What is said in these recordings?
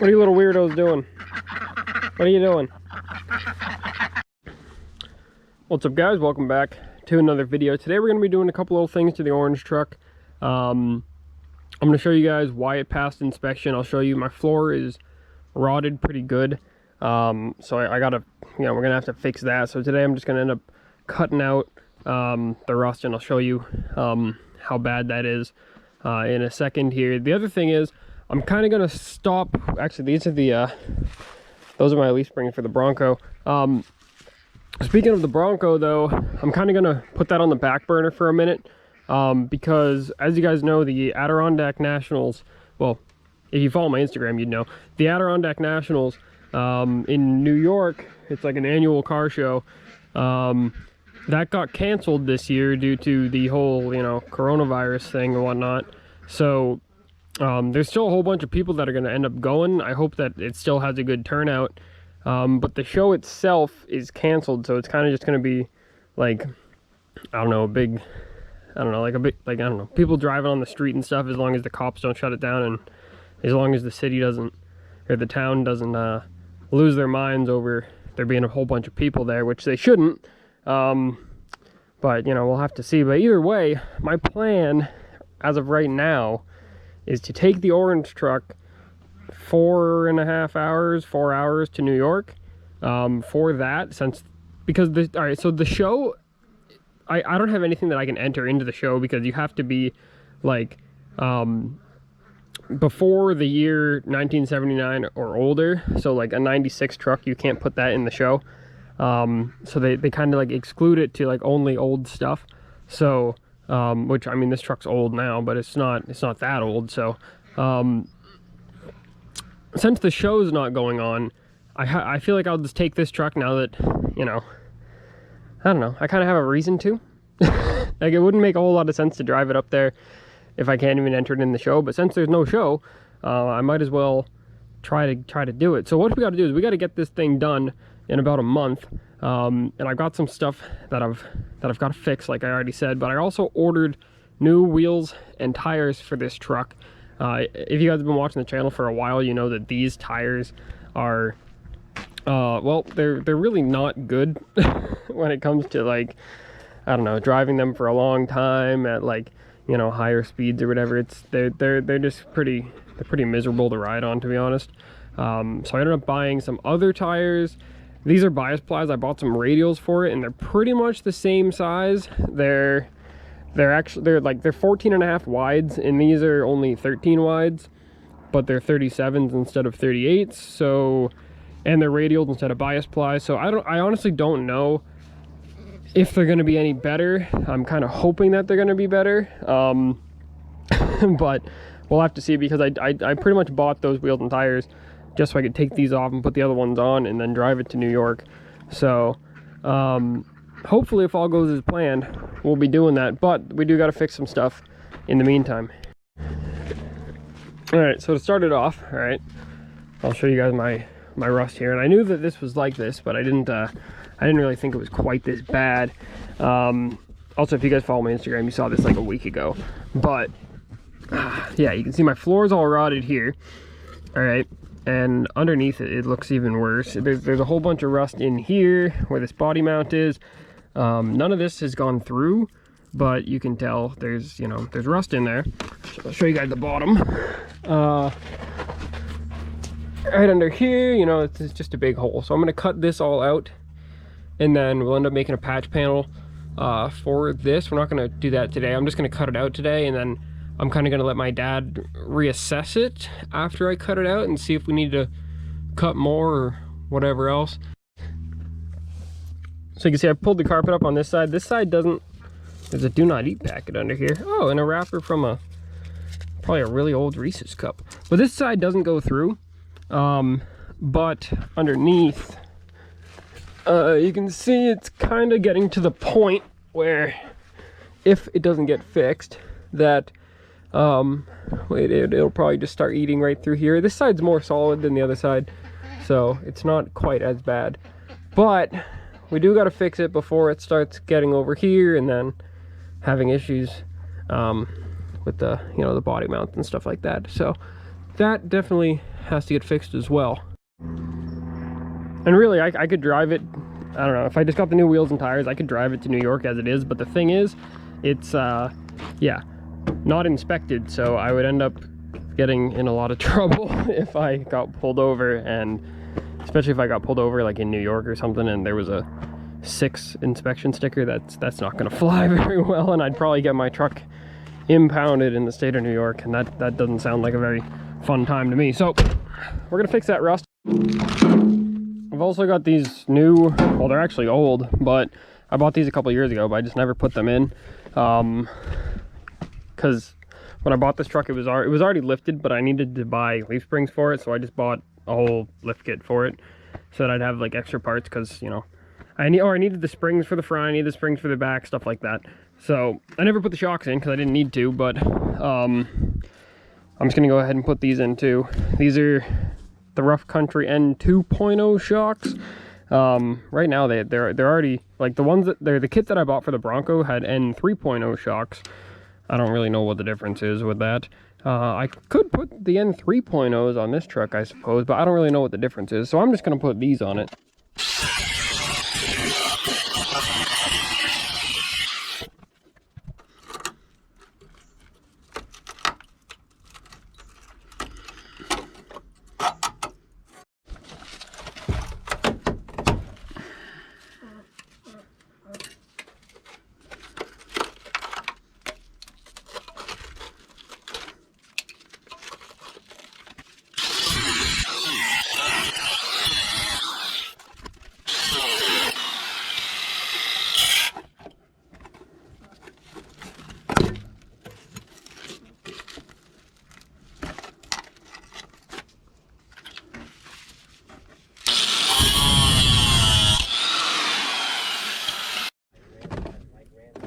What are you little weirdos doing? What are you doing? What's up, guys? Welcome back to another video. Today we're going to be doing a couple little things to the orange truck. I'm going to show you guys why it passed inspection. I'll show you my floor is rotted pretty good. So I gotta, we're going to have to fix that. So today I'm just going to end up cutting out the rust, and I'll show you how bad that is in a second here. The other thing is, I'm kind of going to stop. Actually, these are those are my leaf springs for the Bronco. Speaking of the Bronco, though, I'm kind of going to put that on the back burner for a minute, because as you guys know, the Adirondack Nationals, well, if you follow my Instagram, you'd know, the Adirondack Nationals in New York, it's like an annual car show, that got canceled this year due to the whole, coronavirus thing and whatnot. So there's still a whole bunch of people that are going to end up going. I hope that it still has a good turnout. But the show itself is canceled, so it's kind of just going to be like, I don't know, people driving on the street and stuff, as long as the cops don't shut it down, and as long as the city doesn't, or the town doesn't lose their minds over there being a whole bunch of people there, which they shouldn't. But we'll have to see. But either way, my plan as of right now is to take the orange truck 4 hours to New York for that, because the show, I don't have anything that I can enter into the show, because you have to be like before the year 1979 or older. So like a 96 truck, you can't put that in the show. So they kind of like exclude it to like only old stuff. So which, I mean, this truck's old now, but it's not that old. So since the show's not going on, I feel like I'll just take this truck now that, I don't know, I kind of have a reason to. Like, it wouldn't make a whole lot of sense to drive it up there if I can't even enter it in the show. But since there's no show, I might as well try to do it. So what we got to do is we got to get this thing done in about a month. And I've got some stuff that I've got to fix, like I already said. But I also ordered new wheels and tires for this truck. If you guys have been watching the channel for a while, you know that these tires are, well, they're really not good when it comes to, like, I don't know, driving them for a long time at, like, higher speeds or whatever. They're just pretty miserable to ride on, to be honest. So I ended up buying some other tires. These are bias plies. I bought some radials for it, and they're pretty much the same size. They're 14.5 wides, and these are only 13 wides, but they're 37s instead of 38s. So, and they're radials instead of bias plies. So I honestly don't know if they're going to be any better. I'm kind of hoping that they're going to be better, but we'll have to see, because I pretty much bought those wheels and tires just so I could take these off and put the other ones on and then drive it to New York. So hopefully, if all goes as planned, we'll be doing that, but we do got to fix some stuff in the meantime. All right, so to start it off, all right, I'll show you guys my rust here. And I knew that this was like this, but I didn't really think it was quite this bad. Also, if you guys follow my Instagram, you saw this like a week ago. But yeah, you can see my floor's all rotted here. All right, and underneath it looks even worse. There's a whole bunch of rust in here where this body mount is. None of this has gone through, but you can tell there's rust in there. So I'll show you guys the bottom. Right under here, it's just a big hole. So I'm gonna cut this all out, and then we'll end up making a patch panel for this. We're not gonna do that today. I'm just gonna cut it out today, and then I'm kind of gonna let my dad reassess it after I cut it out and see if we need to cut more or whatever else. So you can see I pulled the carpet up on this side. This side doesn't, there's a do not eat packet under here. Oh, and a wrapper from probably a really old Reese's cup. But this side doesn't go through. But underneath, you can see it's kind of getting to the point where if it doesn't get fixed, that it'll probably just start eating right through here. This side's more solid than the other side, so it's not quite as bad. But we do got to fix it before it starts getting over here and then having issues with the the body mount and stuff like that. So that definitely has to get fixed as well. And really, I could drive it, I don't know, if I just got the new wheels and tires, I could drive it to New York as it is, but the thing is, it's, yeah, not inspected, so I would end up getting in a lot of trouble if I got pulled over, and especially if I got pulled over like in New York or something and there was a 6 inspection sticker, that's not gonna fly very well, and I'd probably get my truck impounded in the state of New York, and that doesn't sound like a very fun time to me. So we're gonna fix that rust. I've also got these new, well, they're actually old, but I bought these a couple years ago, but I just never put them in, because when I bought this truck, it was already lifted, but I needed to buy leaf springs for it, so I just bought a whole lift kit for it so that I'd have like extra parts, because, you know, I needed the springs for the front, I needed the springs for the back, stuff like that. So I never put the shocks in because I didn't need to, but I'm just gonna go ahead and put these in too. These are the Rough Country N 2.0 shocks. Right now they're already, like, the ones that the kit that I bought for the Bronco had N 3.0 shocks. I don't really know what the difference is with that. I could put the N 3.0s on this truck, I suppose, but I don't really know what the difference is, so I'm just gonna put these on it.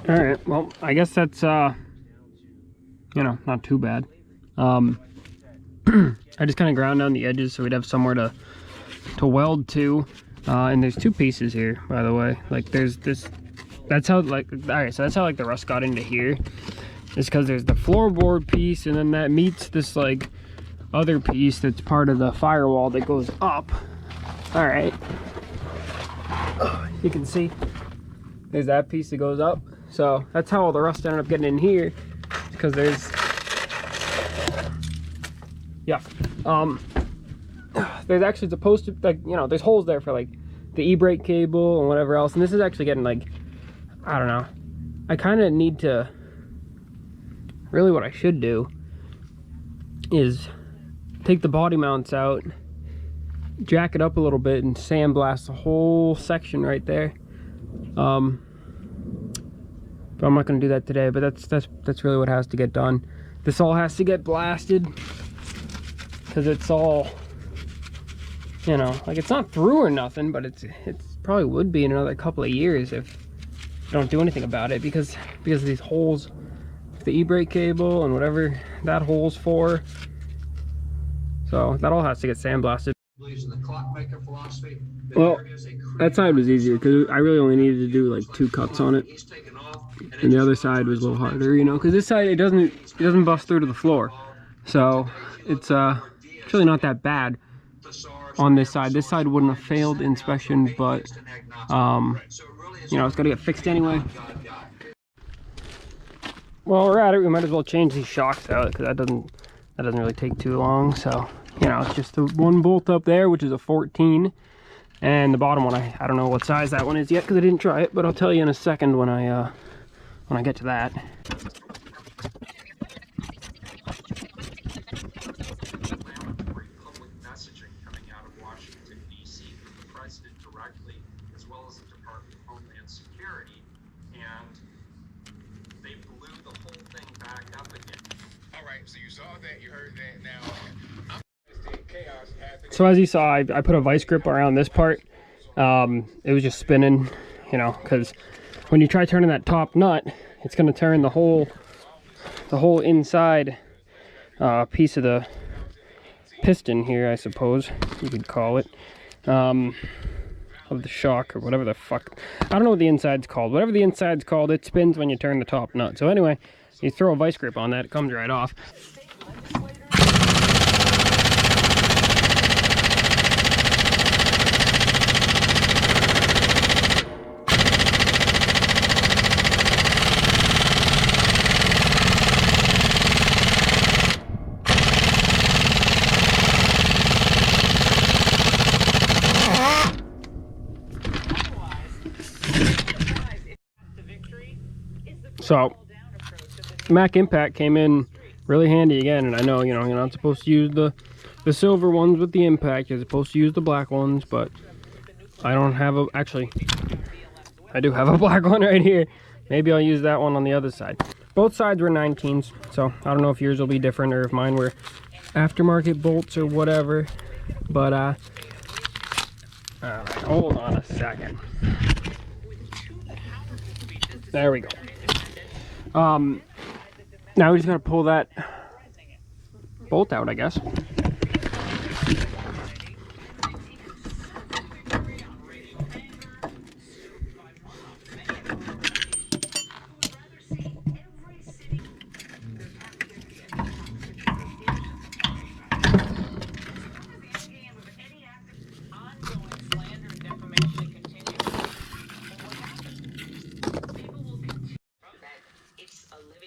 All right, well, I guess that's, you know, not too bad. I just kind of ground down the edges so we'd have somewhere to weld to. And there's 2 pieces here, by the way. Like, there's this, that's how, like, all right, so that's how, like, the rust got into here. It's because there's the floorboard piece, and then that meets this, like, other piece that's part of the firewall that goes up. All right. You can see there's that piece that goes up. So that's how all the rust ended up getting in here, because there's, yeah, there's actually supposed to, like, you know, there's holes there for like the e-brake cable and whatever else, and this is actually getting, like, I don't know, I kind of need to, really what I should do is take the body mounts out, jack it up a little bit, and sandblast the whole section right there. But I'm not going to do that today, but that's really what has to get done. This all has to get blasted, because it's all, you know, like, it's not through or nothing, but it's probably would be in another couple of years if I don't do anything about it, because of these holes, the e-brake cable and whatever that hole's for. So that all has to get sandblasted. Well, that side was easier because I really only needed to do like 2 cuts on it, and the other side was a little harder, you know, because this side it doesn't bust through to the floor, so it's really not that bad on this side. This side wouldn't have failed inspection, but you know, it's got to get fixed anyway. Well, we're at it. We might as well change these shocks out, because that doesn't really take too long. So, you know, it's just the 1 bolt up there, which is a 14. And the bottom one, I don't know what size that one is yet, because I didn't try it, but I'll tell you in a second when I get to that. Messaging coming out of Washington, D.C. from the president directly, as well as the Department of Homeland Security, and they blew the whole thing back up again. All right, so you saw that, you heard that. Now, so as you saw, I put a vice grip around this part. It was just spinning, you know, because when you try turning that top nut, it's going to turn the whole inside piece of the piston here, I suppose you could call it, of the shock or whatever the fuck. I don't know what the inside's called. Whatever the inside's called, it spins when you turn the top nut. So anyway, you throw a vice grip on that, it comes right off. So Mac Impact came in really handy again, and I know, you know, you're not supposed to use the silver ones with the impact. You're supposed to use the black ones, but I don't have a, actually, I do have a black one right here. Maybe I'll use that one on the other side. Both sides were 19s, so I don't know if yours will be different or if mine were aftermarket bolts or whatever. But all right, hold on a second. There we go. Now we just gotta pull that bolt out, I guess.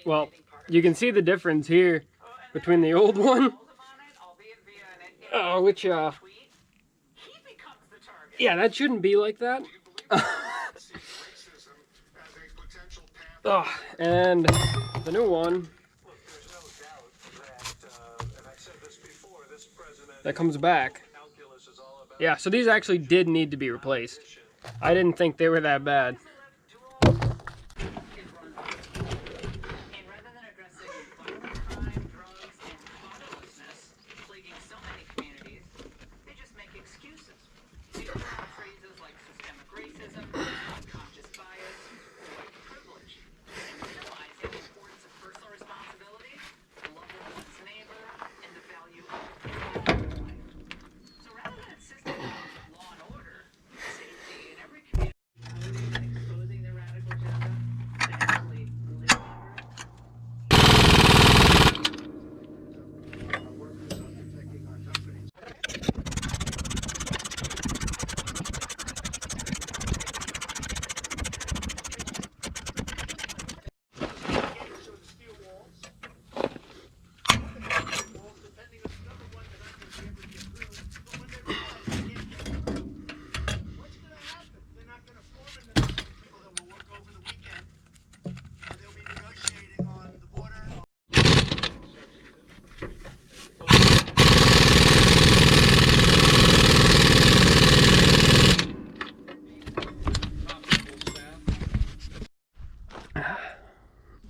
Well, you can see the difference here between the old one, yeah, that shouldn't be like that. And the new one, that comes back. Yeah, so these actually did need to be replaced. I didn't think they were that bad.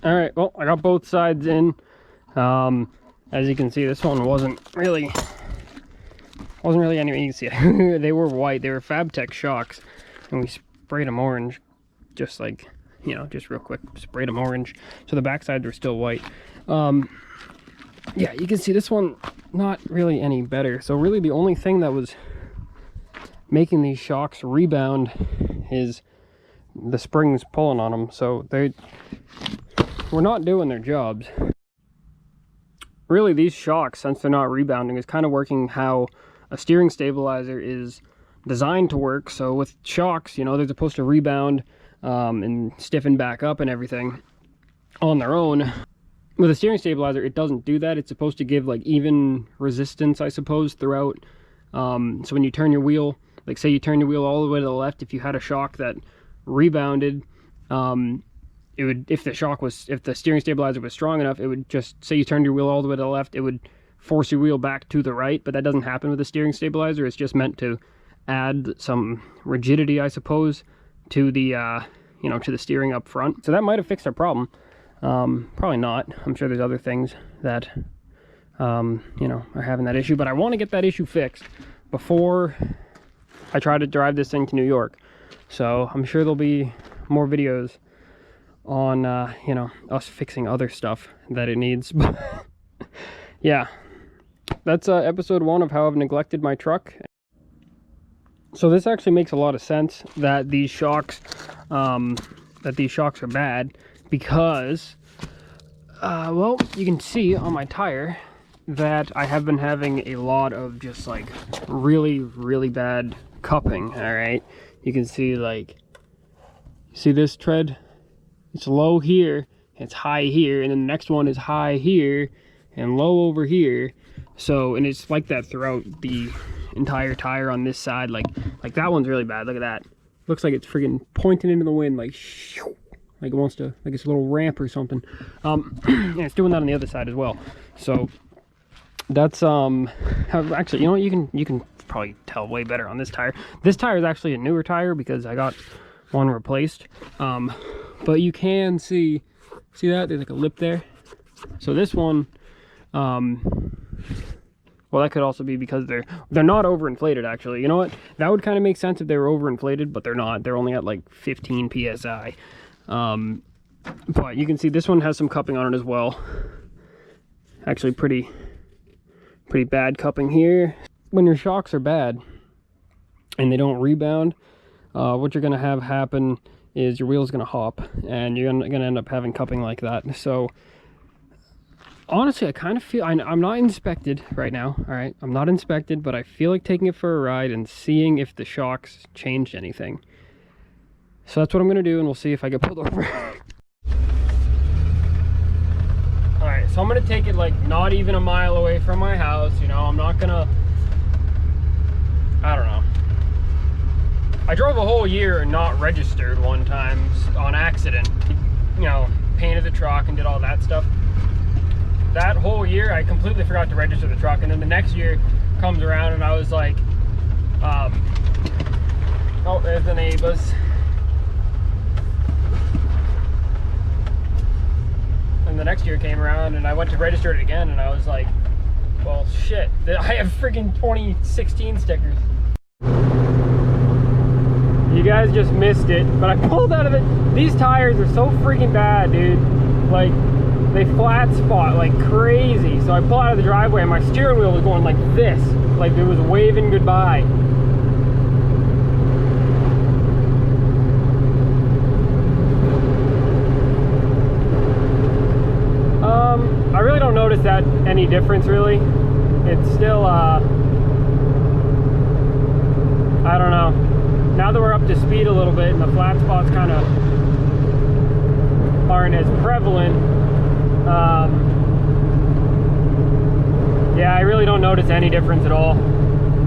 All right, well, I got both sides in. As you can see, this one wasn't really anything. You can see it. They were white. They were Fabtech shocks, and we sprayed them orange, just like, you know, just real quick, sprayed them orange. So the back sides were still white. Yeah, you can see this one not really any better. So really, the only thing that was making these shocks rebound is the springs pulling on them. So they were not doing their jobs. Really, these shocks, since they're not rebounding, is kind of working how a steering stabilizer is designed to work. So with shocks, you know, they're supposed to rebound and stiffen back up and everything on their own. With a steering stabilizer, it doesn't do that. It's supposed to give like even resistance, I suppose, throughout. So when you turn your wheel, like say you turn your wheel all the way to the left, if you had a shock that rebounded, it would, if the steering stabilizer was strong enough, it would just, say you turned your wheel all the way to the left, it would force your wheel back to the right. But that doesn't happen with a steering stabilizer. It's just meant to add some rigidity, I suppose, to the you know, to the steering up front. So that might have fixed our problem. Probably not. I'm sure there's other things that you know, are having that issue, but I want to get that issue fixed before I try to drive this thing to New York. So I'm sure there'll be more videos on you know, us fixing other stuff that it needs. Yeah, that's episode 1 of how I've neglected my truck. So this actually makes a lot of sense that these shocks are bad, because well, you can see on my tire that I have been having a lot of just like really bad cupping. All right, you can see, like, see this tread, it's low here, it's high here, and then the next one is high here and low over here. So, and it's like that throughout the entire tire on this side. Like that one's really bad. Look at that. Looks like it's freaking pointing into the wind, like, like it wants to, like it's a little ramp or something. And it's doing that on the other side as well. So that's actually, you know what, you can probably tell way better on this tire. This tire is actually a newer tire because I got one replaced. But you can see that there's like a lip there. So this one, well, that could also be because they're not overinflated, actually. You know what? That would kind of make sense if they were overinflated, but they're not. They're only at like 15 psi. But you can see this one has some cupping on it as well. Actually, pretty bad cupping here. When your shocks are bad and they don't rebound, what you're gonna have happen is your wheel's gonna hop, and you're gonna end up having cupping like that. So honestly, I kind of feel, I'm not inspected right now, all right? I'm not inspected, but I feel like taking it for a ride and seeing if the shocks changed anything. So that's what I'm gonna do, and we'll see if I get pulled over. All right, so I'm gonna take it like not even a mile away from my house. You know, I'm not gonna, I don't know. I drove a whole year and not registered one time on accident. You know, painted the truck and did all that stuff. That whole year, I completely forgot to register the truck, and then the next year comes around and I was like, oh, there's the neighbors. And the next year came around and I went to register it again, and I was like, well, shit, I have freaking 2016 stickers. You guys just missed it, but I pulled out of it. These tires are so freaking bad, dude. Like, they flat spot like crazy. So I pull out of the driveway and my steering wheel was going like this, like it was waving goodbye. I really don't notice that any difference really. It's still I don't know. Now that we're up to speed a little bit and the flat spots kind of aren't as prevalent, yeah, I really don't notice any difference at all.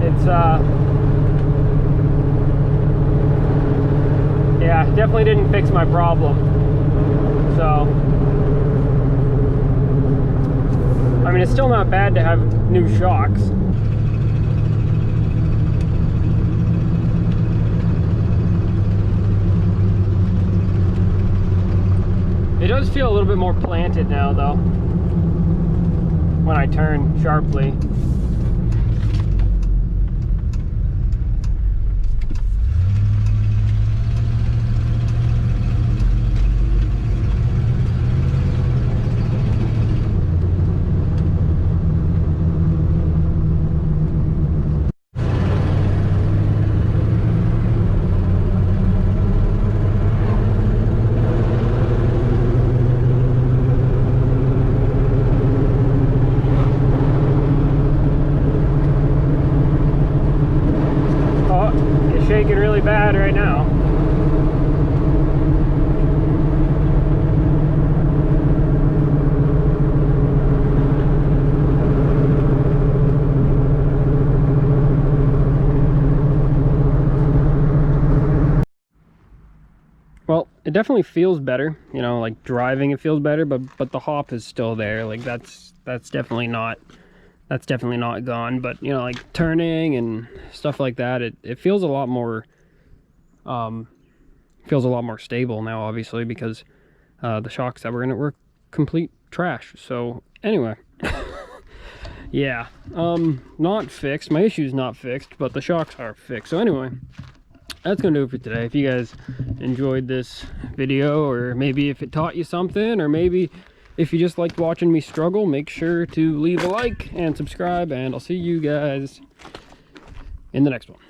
It's yeah, definitely didn't fix my problem. So I mean, it's still not bad to have new shocks. It does feel a little bit more planted now, though, when I turn sharply. Shaking really bad right now. Well, it definitely feels better, you know, like driving it feels better, but the hop is still there. Like that's definitely not gone, but you know, like turning and stuff like that, it feels a lot more stable now, obviously, because the shocks that were in it were complete trash. So anyway, yeah, not fixed. My issue's not fixed, but the shocks are fixed. So anyway, that's gonna do it for today. If you guys enjoyed this video, or maybe if it taught you something, or maybe if you just liked watching me struggle, make sure to leave a like and subscribe, and I'll see you guys in the next one.